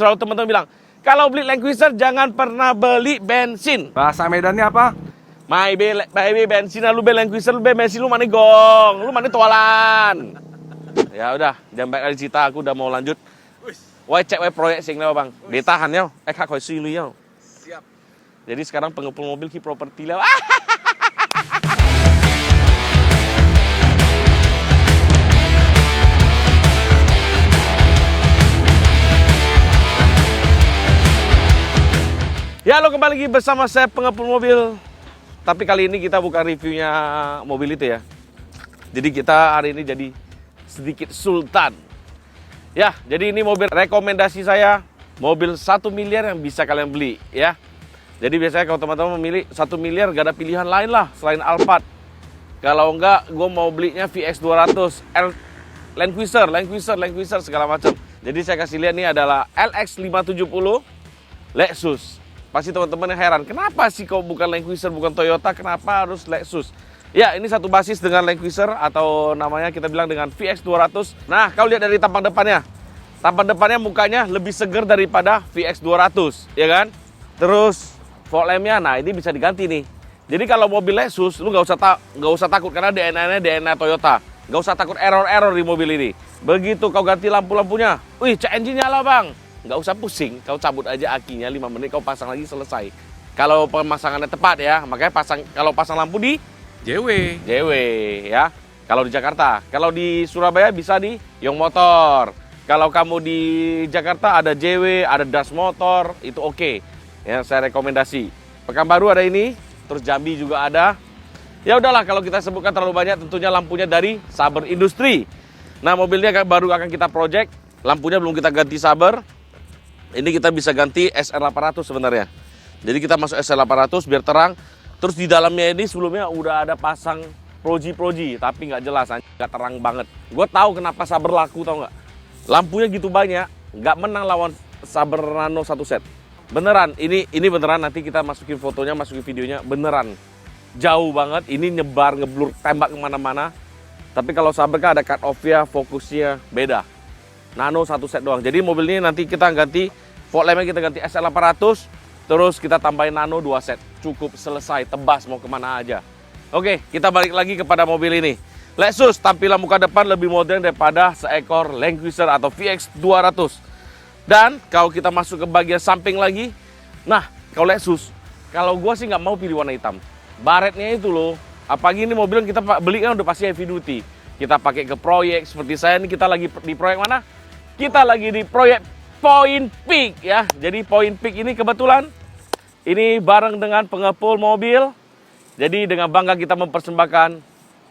selalu teman-teman bilang, kalau beli Land Cruiser jangan pernah beli bensin. Bahasa Medannya apa? Mai be bensin, lu be Land Cruiser, lu be bensin, lu mana gong, lu mana toalan. Ya udah, jangan banyak kali cerita, aku udah mau lanjut. Woi cek proyek sing Bang. Ditahan yo. Kak khoi suy lu yo. Siap. Jadi sekarang pengepul mobil ki properti lah. Ya, halo kembali lagi bersama saya pengepul mobil. Tapi kali ini kita bukan reviewnya mobil itu ya. Jadi kita hari ini jadi sedikit sultan. Ya, jadi ini mobil rekomendasi saya, mobil 1 miliar yang bisa kalian beli ya. Jadi biasanya kalau teman-teman memilih 1 miliar gak ada pilihan lain lah selain Alphard. Kalau enggak, gue mau belinya VX200, Land Cruiser segala macam. Jadi saya kasih lihat nih adalah LX570 Lexus. Pasti teman-teman heran, kenapa sih kok bukan Land Cruiser, bukan Toyota, kenapa harus Lexus? Ya, ini satu basis dengan Land Cruiser atau namanya kita bilang dengan VX200. Nah, kalau lihat dari tampang depannya. Tampang depannya mukanya lebih seger daripada VX200, ya kan? Terus fog lampnya, nah ini bisa diganti nih. Jadi kalau mobil Lexus, lu nggak usah takut karena DNA-nya DNA Toyota. Nggak usah takut error di mobil ini. Begitu kau ganti lampu-lampunya, wih, cek engine nyala bang. Nggak usah pusing, kau cabut aja akinya 5 menit, kau pasang lagi selesai. Kalau pemasangannya tepat ya, makanya kalau pasang lampu di JW ya. Kalau di Jakarta, kalau di Surabaya bisa di Yong Motor. Kalau kamu di Jakarta ada JW, ada Das Motor, itu oke. Ya, saya rekomendasi. Pekanbaru ada ini, terus Jambi juga ada. Ya udahlah, kalau kita sebutkan terlalu banyak, tentunya lampunya dari Saber Industri. Nah, mobilnya baru akan kita project, lampunya belum kita ganti Saber. Ini kita bisa ganti SR800 sebenarnya. Jadi kita masuk SR800 biar terang. Terus di dalamnya ini sebelumnya udah ada pasang proji, tapi nggak jelas, nggak terang banget. Gue tahu kenapa Saber laku, tau nggak? Lampunya gitu banyak, nggak menang lawan Saber Nano 1 set. Beneran, ini beneran, nanti kita masukin fotonya, masukin videonya, beneran. Jauh banget, ini nyebar, ngeblur, tembak kemana-mana. Tapi kalau Saber kan ada cut off-nya, fokusnya beda. Nano 1 set doang. Jadi mobil ini nanti kita ganti fog lampnya, kita ganti SR800, terus kita tambahin Nano 2 set. Cukup, selesai, tebas mau kemana aja. Oke, kita balik lagi kepada mobil ini. Lexus tampilan muka depan lebih modern daripada seekor Land Cruiser atau VX200. Dan kalau kita masuk ke bagian samping lagi, nah kalau Lexus, kalau gua sih nggak mau pilih warna hitam. Baretnya itu loh, apalagi ini mobil yang kita beli kan udah pasti heavy duty. Kita pakai ke proyek, seperti saya ini kita lagi di proyek mana? Kita lagi di proyek Point Peak ya. Jadi Point Peak ini kebetulan ini bareng dengan pengepul mobil. Jadi dengan bangga kita mempersembahkan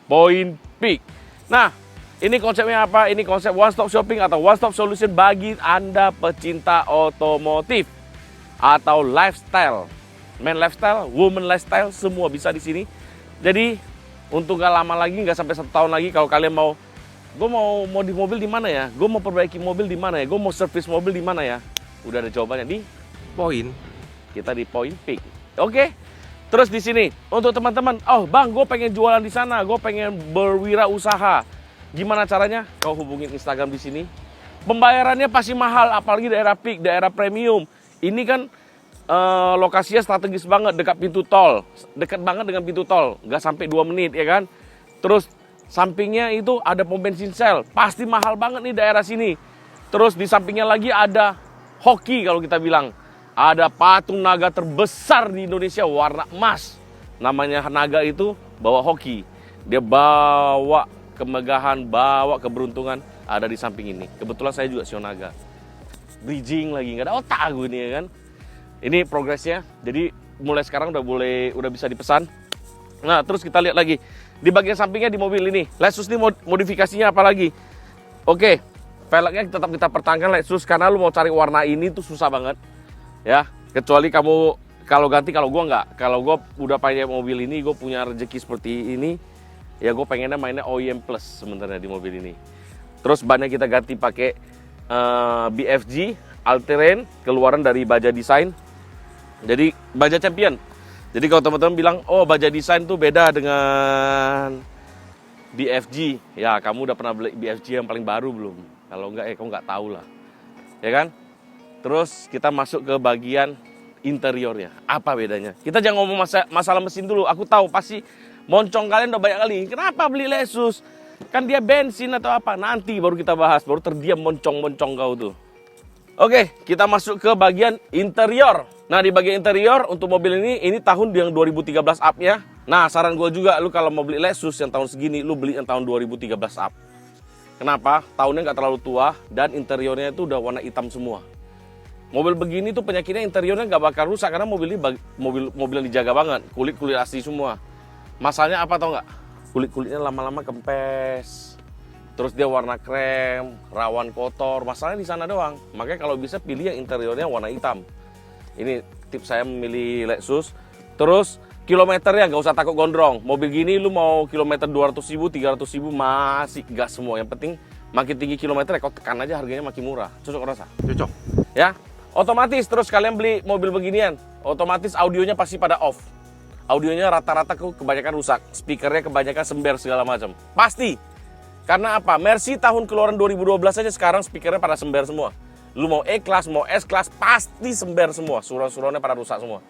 Point Peak. Nah, ini konsepnya apa? Ini konsep one stop shopping atau one stop solution bagi Anda pecinta otomotif atau lifestyle. Men lifestyle, woman lifestyle, semua bisa di sini. Jadi untuk gak lama lagi, nggak sampai 1 tahun lagi, kalau kalian mau, gue mau modif mobil di mana ya? Gue mau perbaiki mobil di mana ya? Gue mau servis mobil di mana ya? Udah ada jawabannya di Point. Kita di Point Peak. Oke. Terus di sini untuk teman-teman, oh bang, gue pengen jualan di sana, gue pengen berwirausaha. Gimana caranya? Kau hubungin Instagram di sini. Pembayarannya pasti mahal, apalagi daerah peak, daerah premium. Ini kan lokasinya strategis banget, dekat pintu tol, dekat banget dengan pintu tol, nggak sampai 2 menit ya kan. Terus sampingnya itu ada pom bensin Shell, pasti mahal banget nih daerah sini. Terus di sampingnya lagi ada hoki kalau kita bilang, ada patung naga terbesar di Indonesia warna emas, namanya naga itu bawa hoki, dia bawa kemegahan, bawa keberuntungan, ada di samping ini. Kebetulan saya juga sio naga, bridging lagi, nggak ada otak gue nih ya kan. Ini progresnya, jadi mulai sekarang udah bisa dipesan. Nah, terus kita lihat lagi di bagian sampingnya di mobil ini. Lexus ini modifikasinya apa lagi? Oke, velgnya tetap kita pertahankan Lexus karena lu mau cari warna ini tuh susah banget. Ya, kecuali kamu kalau ganti, kalau gua nggak. Kalau gua udah punya mobil ini, gua punya rezeki seperti ini, ya gua pengennya mainnya OEM Plus sebenarnya di mobil ini. Terus bannya kita ganti pakai BFG All Terrain, keluaran dari Baja Design. Jadi Baja Champion. Jadi kalau teman-teman bilang, oh Baja Design tuh beda dengan BFG. Ya, kamu udah pernah beli BFG yang paling baru belum? Kalau enggak, kamu nggak tahu lah. Ya kan? Terus kita masuk ke bagian interiornya. Apa bedanya? Kita jangan ngomong masalah mesin dulu. Aku tahu pasti moncong kalian udah banyak kali. Kenapa beli Lexus? Kan dia bensin atau apa? Nanti baru kita bahas. Baru terdiam moncong-moncong kau tuh. Oke, kita masuk ke bagian interior. Nah, di bagian interior untuk mobil ini tahun yang 2013 up-nya. Nah, saran gue juga, lu kalau mau beli Lexus yang tahun segini, lu beli yang tahun 2013 up. Kenapa? Tahunnya nggak terlalu tua dan interiornya itu udah warna hitam semua. Mobil begini tuh penyakitnya interiornya nggak bakal rusak karena mobil ini mobil yang dijaga banget, kulit asli semua. Masalahnya apa tau nggak? Kulit-kulitnya lama-lama kempes. Terus dia warna krem, rawan kotor. Masalahnya di sana doang. Makanya kalau bisa pilih yang interiornya warna hitam. Ini tips saya memilih Lexus. Terus kilometernya nggak usah takut gondrong. Mobil gini lu mau kilometer 200.000, 300.000 masih gas semua. Yang penting makin tinggi kilometernya kau tekan aja harganya makin murah. Cocok rasa? Cocok. Ya. Otomatis terus kalian beli mobil beginian, otomatis audionya pasti pada off. Audionya rata-rata kebanyakan rusak. Speakernya kebanyakan sember segala macam. Pasti. Karena apa? Mercy tahun keluaran 2012 aja sekarang speakernya pada sember semua. Lu mau E-Class, mau S-Class, pasti sember semua. Surround-surroundnya pada rusak semua.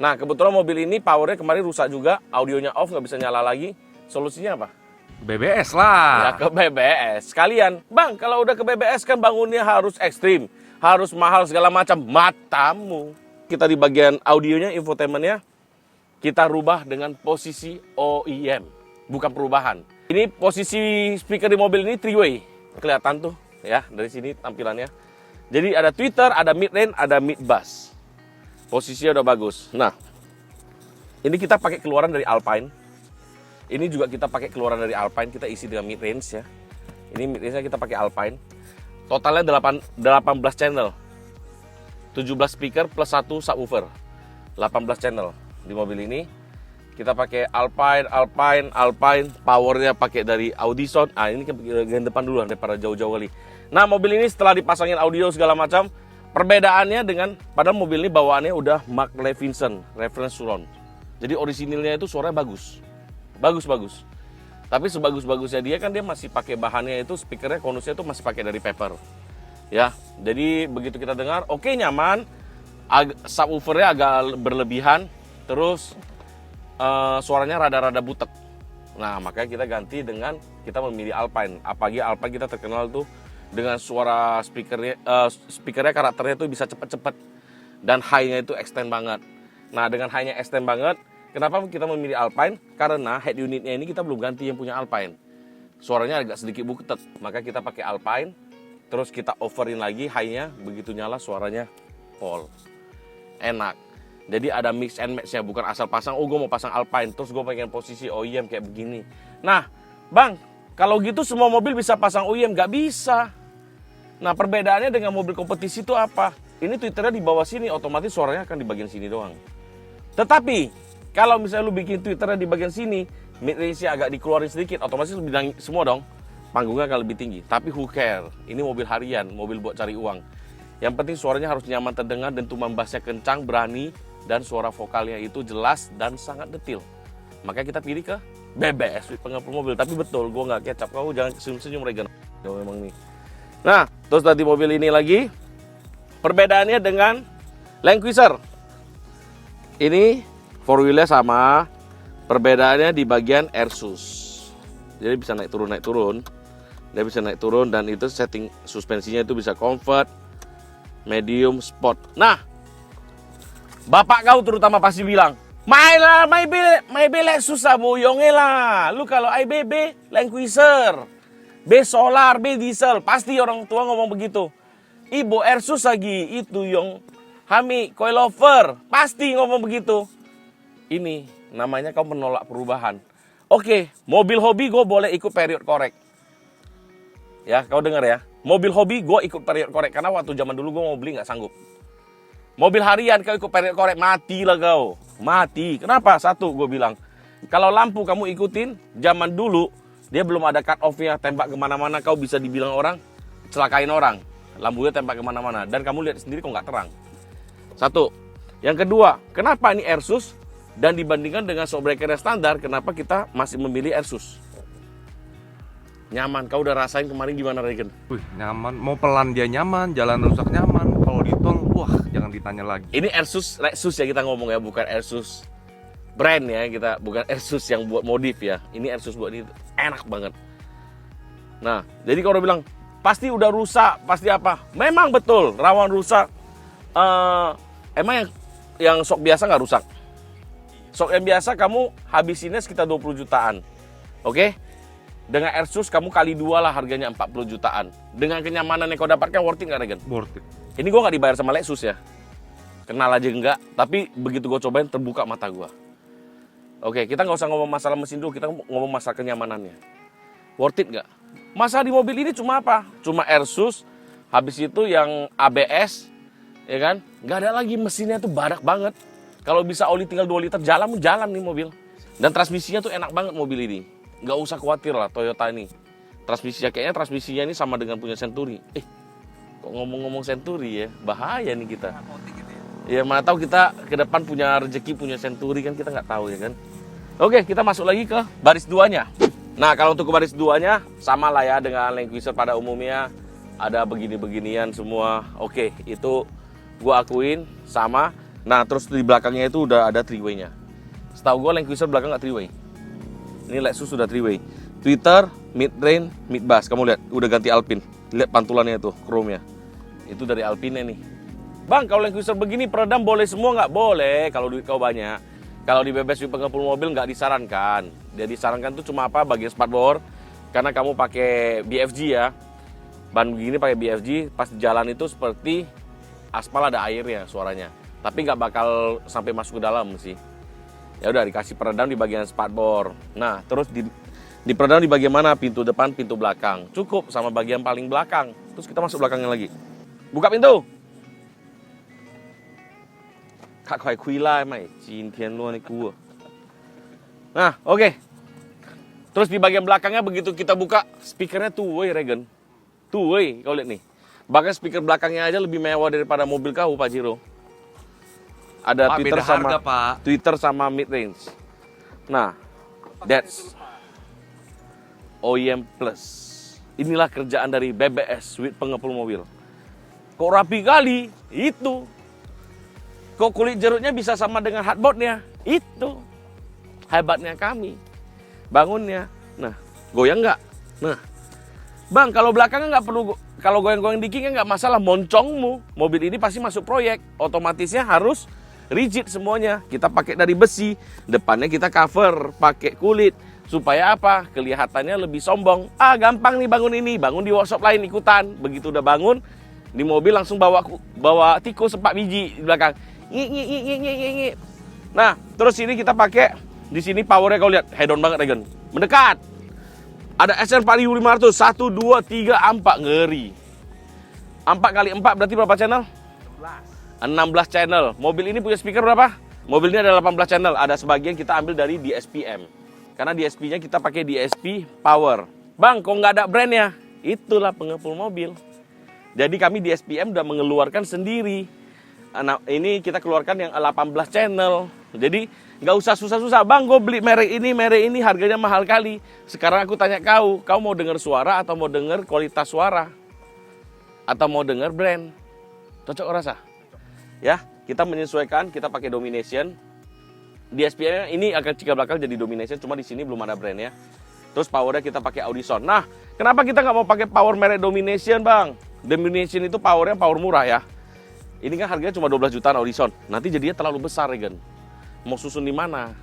Nah, kebetulan mobil ini powernya kemarin rusak juga. Audionya off, nggak bisa nyala lagi. Solusinya apa? BBS lah. Ya ke BBS. Sekalian, Bang, kalau udah ke BBS kan bangunnya harus ekstrim. Harus mahal segala macam. Matamu. Kita di bagian audionya, infotainmentnya, kita rubah dengan posisi OEM. Bukan perubahan. Ini posisi speaker di mobil ini 3-way. Kelihatan tuh ya dari sini tampilannya. Jadi ada tweeter, ada mid range, ada mid bass. Posisinya udah bagus. Nah, ini kita pakai keluaran dari Alpine. Ini juga kita pakai keluaran dari Alpine, kita isi dengan mid range ya. Ini mid range-nya kita pakai Alpine. Totalnya 18 channel. 17 speaker plus 1 subwoofer. 18 channel di mobil ini. Kita pakai Alpine, powernya pakai dari Audison. Ah, ini bagian depan dulu daripada jauh-jauh kali. Nah, mobil ini setelah dipasangin audio segala macam, perbedaannya dengan padahal mobil ini bawaannya udah Mark Levinson reference surround. Jadi orisinilnya itu suaranya bagus. Bagus. Tapi sebagus-bagusnya dia kan dia masih pakai bahannya itu speakernya konusnya itu masih pakai dari paper. Ya, jadi begitu kita dengar, oke nyaman. Subwoofernya agak berlebihan, terus suaranya rada-rada butek. Nah, makanya kita ganti dengan kita memilih Alpine. Apalagi Alpine kita terkenal tuh dengan suara speakernya karakternya tuh bisa cepet-cepet dan high-nya itu extend banget. Nah, dengan high-nya extend banget, kenapa kita memilih Alpine? Karena head unitnya ini kita belum ganti yang punya Alpine. Suaranya agak sedikit butek, maka kita pakai Alpine. Terus kita overin lagi high-nya, begitu nyala suaranya pol. Enak. Jadi ada mix and match-nya, bukan asal pasang, oh gue mau pasang Alpine, terus gue pengen posisi OEM kayak begini. Nah, Bang, kalau gitu semua mobil bisa pasang OEM, nggak bisa. Nah, perbedaannya dengan mobil kompetisi itu apa? Ini tweeternya di bawah sini, otomatis suaranya akan di bagian sini doang. Tetapi, kalau misalnya lu bikin tweeternya di bagian sini, mid range-nya agak dikeluarin sedikit, otomatis lebih semua dong. Panggungnya akan lebih tinggi. Tapi who care? Ini mobil harian, mobil buat cari uang. Yang penting suaranya harus nyaman terdengar dan tumbang bassnya kencang, berani, dan suara vokalnya itu jelas dan sangat detil. Makanya kita pilih ke BBS, pengepul mobil. Tapi betul, gue nggak kecap. Kau jangan senyum-senyum Regan. Memang nih. Nah, terus tadi mobil ini lagi. Perbedaannya dengan Land Cruiser. Ini four wheelnya sama. Perbedaannya di bagian air sus. Jadi bisa naik turun. Dia bisa naik turun dan itu setting suspensinya itu bisa comfort, medium, sport. Nah, bapak kau terutama pasti bilang, my Lexus boyongnya lah. Lu kalau IBB, Land Cruiser, B solar, B diesel, pasti orang tua ngomong begitu. Ibu Airsus lagi, itu yang Hami, coilover, pasti ngomong begitu. Ini namanya kau menolak perubahan. Oke, mobil hobi gue boleh ikut period korek. Ya, kau dengar ya. Mobil hobi gue ikut period korek, karena waktu zaman dulu gue mau beli nggak sanggup. Mobil harian kau ikut period korek, mati lah kau. Mati. Kenapa? Satu, gue bilang. Kalau lampu kamu ikutin, zaman dulu, dia belum ada cut off-nya, tembak kemana-mana, kau bisa dibilang orang, celakain orang. Lampunya tembak kemana-mana, dan kamu lihat sendiri kok nggak terang. Satu. Yang kedua, kenapa ini Airsus? Dan dibandingkan dengan shockbreaker standar, kenapa kita masih memilih Airsus? Nyaman, kau udah rasain kemarin gimana Regen? Wih, nyaman, mau pelan dia nyaman, jalan rusak nyaman. Kalau di tanya lagi. Ini Airsus Lexus ya kita ngomong ya, bukan Airsus brand ya, kita bukan Airsus yang buat modif ya. Ini Airsus buat ini enak banget. Nah, jadi kalau bilang pasti udah rusak, pasti apa? Memang betul, rawan rusak. Emang yang sok biasa nggak rusak? Sok yang biasa kamu habisinnya sekitar 20 jutaan. Oke? Dengan Airsus kamu kali 2 lah harganya 40 jutaan. Dengan kenyamanan yang kau dapatkan worth it nggak, Regen? Worth it. Ini gue nggak dibayar sama Lexus ya. Kenal aja enggak, tapi begitu gue cobain terbuka mata gue. Oke, kita nggak usah ngomong masalah mesin dulu, kita ngomong masalah kenyamanannya. Worth it nggak? Masalah di mobil ini cuma apa? Cuma Airsus, habis itu yang ABS, ya kan? Nggak ada lagi, mesinnya tuh badak banget. Kalau bisa oli tinggal 2 liter, jalan nih mobil. Dan transmisinya tuh enak banget mobil ini. Nggak usah khawatir lah Toyota ini. Kayaknya transmisinya ini sama dengan punya Century. Kok ngomong-ngomong Century ya, bahaya nih kita. Ya mana tahu kita ke depan punya rezeki punya Century kan, kita nggak tahu ya kan. Oke, kita masuk lagi ke baris 2-nya. Nah, kalau untuk ke baris 2-nya sama lah ya dengan Land Cruiser pada umumnya. Ada begini-beginian semua. Oke, itu gua akuin sama. Nah, terus di belakangnya itu udah ada 3-way-nya. Setahu gua Land Cruiser belakang nggak 3-way. Ini Lexus sudah 3-way. Tweeter, mid-range, mid-bass. Kamu lihat, udah ganti Alpine. Lihat pantulannya tuh, chrome-nya. Itu dari Alpine nih. Bang, kalau Land Cruiser begini peredam boleh semua nggak? Boleh, kalau duit kau banyak. Kalau di BBS pengepul mobil nggak disarankan. Dia disarankan tuh cuma apa? Bagian spakbor. Karena kamu pakai BFG ya. Ban begini pakai BFG, pas di jalan itu seperti aspal ada airnya suaranya. Tapi nggak bakal sampai masuk ke dalam sih. Ya udah dikasih peredam di bagian spakbor. Nah, terus di peredam di bagian mana? Pintu depan, pintu belakang. Cukup sama bagian paling belakang. Terus kita masuk belakangnya lagi. Buka pintu. Kak kuai kui lai mai, jintian luan ku. Nah, oke. Terus di bagian belakangnya begitu kita buka, speakernya two-way, Regen. Two-way, kau lihat nih. Bahkan speaker belakangnya aja lebih mewah daripada mobil kau, Pak Jiro. Ada Pak, Twitter beda sama harga, Pak. Twitter sama mid range. Nah, that's OEM Plus. Inilah kerjaan dari BBS, Suite Pengepul Mobil. Kok rapi kali? Itu. Kok kulit jeruknya bisa sama dengan hardboardnya? Itu. Hebatnya kami. Bangunnya. Nah, goyang nggak? Nah, Bang, kalau belakangnya nggak perlu, kalau goyang-goyang dikit nggak masalah, moncongmu. Mobil ini pasti masuk proyek. Otomatisnya harus rigid semuanya. Kita pakai dari besi, depannya kita cover pakai kulit. Supaya apa? Kelihatannya lebih sombong. Gampang nih bangun ini, bangun di workshop lain ikutan. Begitu udah bangun, di mobil langsung bawa tikus 4 biji di belakang. Ngik. Nah, terus ini kita pakai di sini powernya kau lihat, head on banget, Regen. Mendekat. Ada SR 4500, 1, 2, 3, 4, ngeri. 4 kali 4 berarti berapa channel? 16 channel. Mobil ini punya speaker berapa? Mobil ini ada 18 channel. Ada sebagian kita ambil dari DSP-M. Karena DSP-nya kita pakai DSP Power. Bang, kok nggak ada brandnya? Itulah pengepul mobil. Jadi kami DSP-M udah mengeluarkan sendiri. Nah, ini kita keluarkan yang 18 channel. Jadi nggak usah susah-susah. Bang, gue beli merek ini harganya mahal kali. Sekarang aku tanya kau mau dengar suara atau mau dengar kualitas suara? Atau mau dengar brand? Cocok rasa? Ya, kita menyesuaikan, kita pakai Domination. DSP-nya ini akan cikal bakal jadi Domination, cuma di sini belum ada brand ya. Terus powernya kita pakai Audison. Nah, kenapa kita nggak mau pakai power merek Domination, Bang? Domination itu powernya power murah ya. Ini kan harganya cuma 12 jutaan Audison. Nanti jadinya terlalu besar, Regen. Mau susun di mana?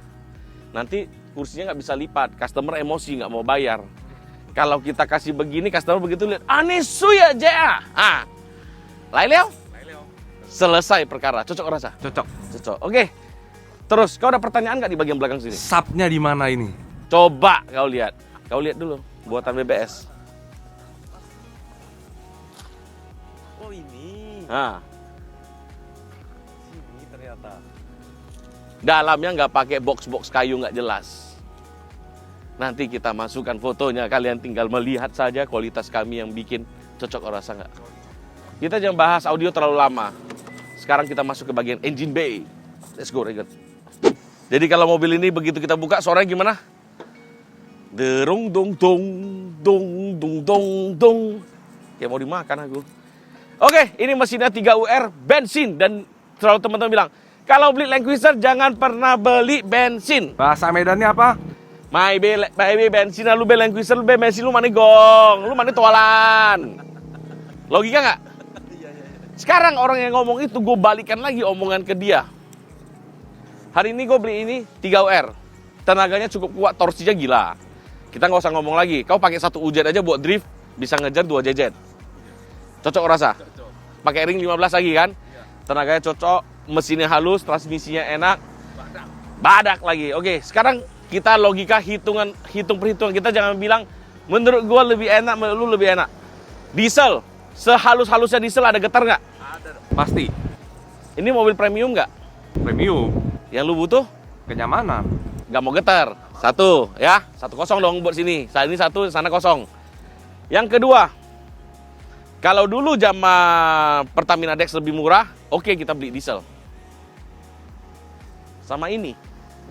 Nanti kursinya nggak bisa lipat. Customer emosi, nggak mau bayar. Kalau kita kasih begini, customer begitu lihat, aneh suya aja. Lai Leo? Selesai perkara. Cocok rasa? Cocok. Oke. Terus, kau ada pertanyaan nggak di bagian belakang sini? Subnya di mana ini? Coba kau lihat. Kau lihat dulu. Buatan BBS. Oh ini. Nah. Sini ternyata. Dalamnya nggak pakai box-box kayu nggak jelas. Nanti kita masukkan fotonya. Kalian tinggal melihat saja kualitas kami yang bikin. Cocok rasa nggak? Kita jangan bahas audio terlalu lama. Sekarang kita masuk ke bagian engine bay. Let's go, Regen. Jadi kalau mobil ini begitu kita buka, suaranya gimana? Derung dong dong dong dong dong dong. Kayak mau dimakan aku. Oke, ini mesinnya 3 UR bensin dan selalu teman-teman bilang, kalau beli Land Cruiser jangan pernah beli bensin. Bahasa Medannya apa? Mai bensin, lu beli Land Cruiser, lu beli bensin, lu mana gong, lu mana toalan. Logika nggak? Sekarang orang yang ngomong itu, gue balikan lagi omongan ke dia. Hari ini gue beli ini 3UR. Tenaganya cukup kuat, torsinya gila. Kita nggak usah ngomong lagi. Kau pakai 1 ujet aja buat drift, bisa ngejar 2 jejet. Cocok rasa? Pakai ring 15 lagi kan? Tenaganya cocok, mesinnya halus, transmisinya enak. Badak lagi. Oke, sekarang kita logika hitung perhitungan. Kita jangan bilang, menurut gue lebih enak, menurut lu lebih enak. Diesel, sehalus-halusnya diesel ada getar nggak? Ada. Pasti. Ini mobil premium nggak? Premium. Yang lu butuh? Kenyamanan. Nggak mau getar. 1, ya. 1-0 dong buat sini. Saat ini 1, sana 0. Yang kedua, kalau dulu zaman Pertamina Dex lebih murah, oke kita beli diesel. Sama ini,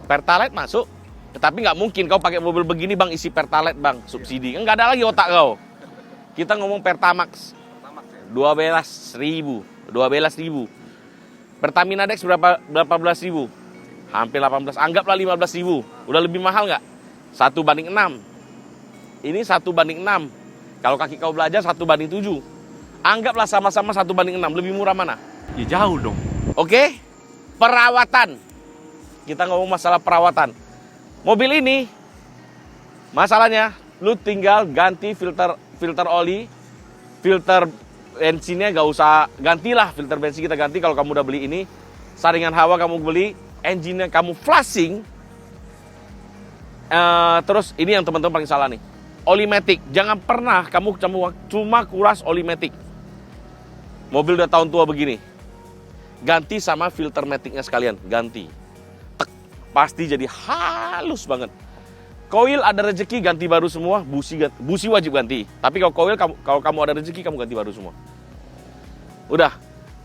Pertalite masuk, tetapi nggak mungkin kau pakai mobil begini bang, isi Pertalite bang, subsidi. Nggak ada lagi otak kau. Kita ngomong Pertamax, 12.000. Pertamina Dex berapa belas ribu? Hampir 18, anggaplah 15.000. Udah lebih mahal nggak? 1/6. Ini 1/6. Kalau kaki kau belajar 1/7. Anggaplah sama-sama 1/6. Lebih murah mana? Ya jauh dong. Oke? Perawatan. Kita ngomong masalah perawatan. Mobil ini, masalahnya, lu tinggal ganti filter oli, filter bensinnya gak usah gantilah, filter bensin kita ganti kalau kamu udah beli ini. Saringan hawa kamu beli, engine-nya kamu flushing. Terus ini yang teman-teman paling salah nih. Oli matic, jangan pernah kamu cuma kuras oli matic. Mobil udah tahun tua begini. Ganti sama filter maticnya sekalian, ganti. Tek, pasti jadi halus banget. Koil ada rezeki ganti baru semua, busi wajib ganti. Tapi kalau koil kalau kamu ada rezeki kamu ganti baru semua. Udah,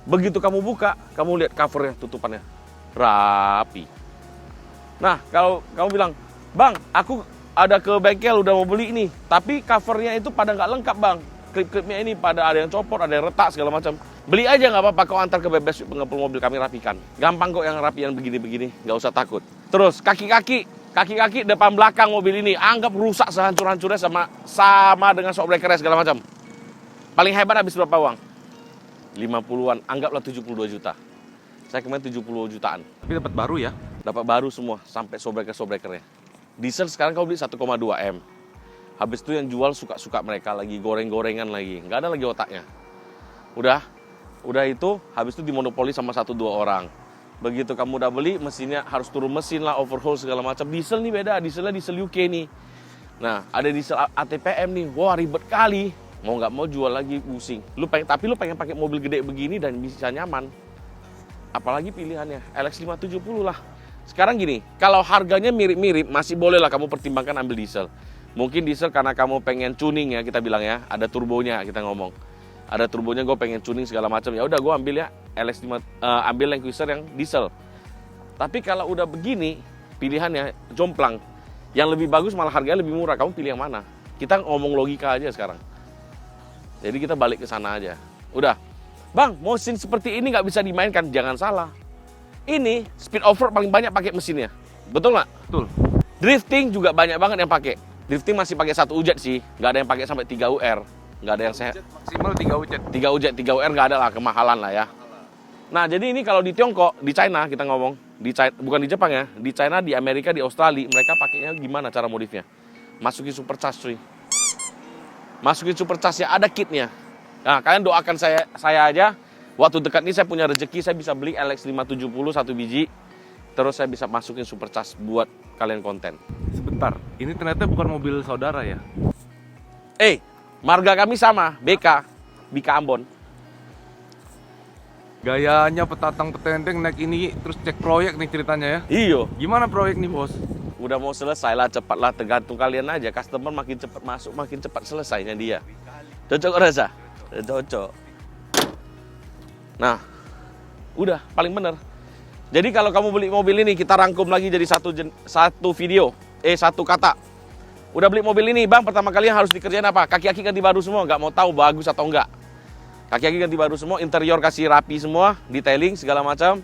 begitu kamu buka, kamu lihat covernya, tutupannya rapi. Nah, kalau kamu bilang, bang, aku ada ke bengkel udah mau beli ini, tapi covernya itu pada nggak lengkap bang. Klip-klipnya ini pada ada yang copot, ada yang retak segala macam. Beli aja nggak apa-apa, kau antar ke Bebes pengepul mobil kami rapikan. Gampang kok yang rapian begini-begini, nggak usah takut. Terus kaki-kaki depan belakang mobil ini anggap rusak sehancur-hancurnya sama dengan shockbreaker segala macam. Paling hebat habis berapa uang? 50-an, anggaplah 72 juta. Saya kemarin 70 jutaan. Tapi dapat baru ya? Dapat baru semua, sampai shockbreaker-shockbreakernya. Diesel sekarang kau beli 1,2 M. Habis itu yang jual suka-suka mereka lagi, goreng-gorengan lagi. Nggak ada lagi otaknya. Udah itu, habis itu dimonopoli sama 1-2 orang. Begitu kamu udah beli, mesinnya harus turun mesin lah, overhaul segala macam. Diesel nih beda, dieselnya diesel UK nih. Nah, ada diesel ATPM nih, wah ribet kali. Mau nggak mau jual lagi, pusing. Tapi lu pengen pakai mobil gede begini dan bisa nyaman. Apalagi pilihannya, LX570 lah. Sekarang gini, kalau harganya mirip-mirip, masih boleh lah kamu pertimbangkan ambil diesel. Mungkin diesel karena kamu pengen tuning ya, kita bilang ya, ada turbonya kita ngomong. Ada turbonya, gue pengen tuning segala macam. Ya udah gue ambil ya ambil Land Cruiser yang diesel. Tapi kalau udah begini, pilihannya jomplang. Yang lebih bagus malah harganya lebih murah. Kamu pilih yang mana? Kita ngomong logika aja sekarang. Jadi kita balik ke sana aja. Udah, bang, mesin seperti ini nggak bisa dimainkan. Jangan salah. Ini speed off-road paling banyak pakai mesinnya. Betul nggak? Betul. Drifting juga banyak banget yang pakai. Drifting masih pakai 1 ujet sih. Nggak ada yang pakai sampai 3 UR. Nggak ada yang sehat. Maksimal 3 ujet. 3 ujet, 3 UR nggak ada lah, kemahalan lah ya. Nah, jadi ini kalau di Tiongkok, di China kita ngomong, di China, bukan di Jepang ya, di China, di Amerika, di Australia, mereka pakainya gimana cara modifnya? Masukin supercharge, cuy. Masukin supercharge ya, ada kitnya. Nah, kalian doakan saya aja, waktu dekat ini saya punya rezeki, saya bisa beli LX570 1 biji, terus saya bisa masukin supercharge buat kalian konten. Sebentar, ini ternyata bukan mobil saudara ya? Marga kami sama, BK Ambon. Gayanya petatang petenteng naik ini terus cek proyek nih ceritanya ya. Iyo, Gimana proyek nih bos? udah mau selesai lah, cepat lah, tergantung kalian aja. Customer makin cepat masuk, makin cepat selesainya dia. Cocok rasa? Cocok. Nah, udah paling bener. Jadi kalau kamu beli mobil ini, kita rangkum lagi jadi satu video, satu kata. Udah beli mobil ini, bang, pertama kali yang harus dikerjain apa? Kaki-kaki ganti baru semua, nggak mau tahu bagus atau enggak. Kaki-kaki ganti baru semua, interior kasih rapi semua, detailing segala macam.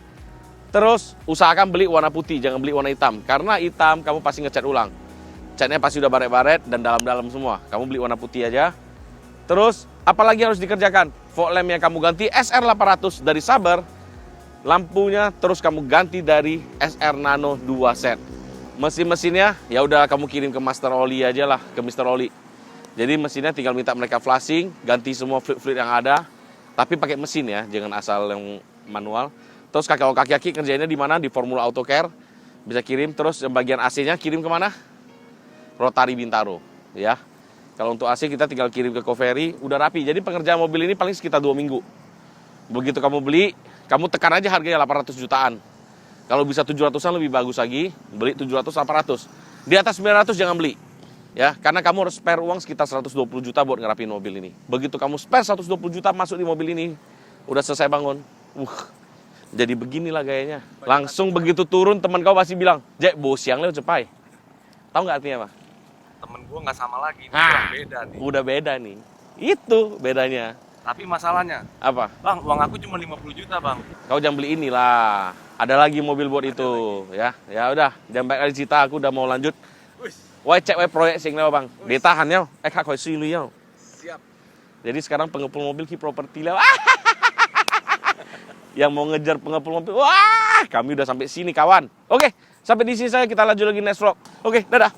Terus usahakan beli warna putih, jangan beli warna hitam. Karena hitam kamu pasti ngecat ulang. Catnya pasti udah baret-baret dan dalam-dalam semua. Kamu beli warna putih aja. Terus apalagi harus dikerjakan? Fog lamp yang kamu ganti SR800 dari Saber. Lampunya terus kamu ganti dari SR Nano 2 set. Mesin-mesinnya ya udah kamu kirim ke Master Oli aja lah, ke Mr. Oli. Jadi mesinnya tinggal minta mereka flashing, ganti semua fluid-fluid yang ada. Tapi pakai mesin ya, jangan asal yang manual. Terus kaki-kaki kerjainnya di mana? Di Formula Auto Care. Bisa kirim. Terus yang bagian AC-nya kirim kemana? Rotary Bintaro. Ya. Kalau untuk AC kita tinggal kirim ke Covery, udah rapi. Jadi pengerjaan mobil ini paling sekitar 2 minggu. Begitu kamu beli, kamu tekan aja harganya 800 jutaan. Kalau bisa 700-an lebih bagus lagi, beli 700-800. Di atas 900 jangan beli. Ya, karena kamu harus spare uang sekitar 120 juta buat ngerapin mobil ini. Begitu kamu spare 120 juta masuk di mobil ini, udah selesai bangun. Jadi beginilah gayanya. Langsung begitu turun teman kau pasti bilang, "Jek, bos yang lewat cepai." Tahu nggak artinya apa? Temen gue nggak sama lagi, ini beda nih. Udah beda nih. Itu bedanya. Tapi masalahnya, Apa? Bang, uang aku cuma 50 juta, Bang. Kau jangan beli inilah. Ada lagi mobil buat itu, ya. Ya udah, jangan baik kali cerita, aku udah mau lanjut. Wah, cek proyek sing lewat, Bang. Ditahan ya. Kak kau sini ya. Siap. Jadi sekarang pengepul mobil ki properti lewat. Yang mau ngejar pengepul mobil. Wah, kami udah sampai sini, kawan. Oke, sampai di sini saya kita lanjut lagi next vlog. Oke, dadah.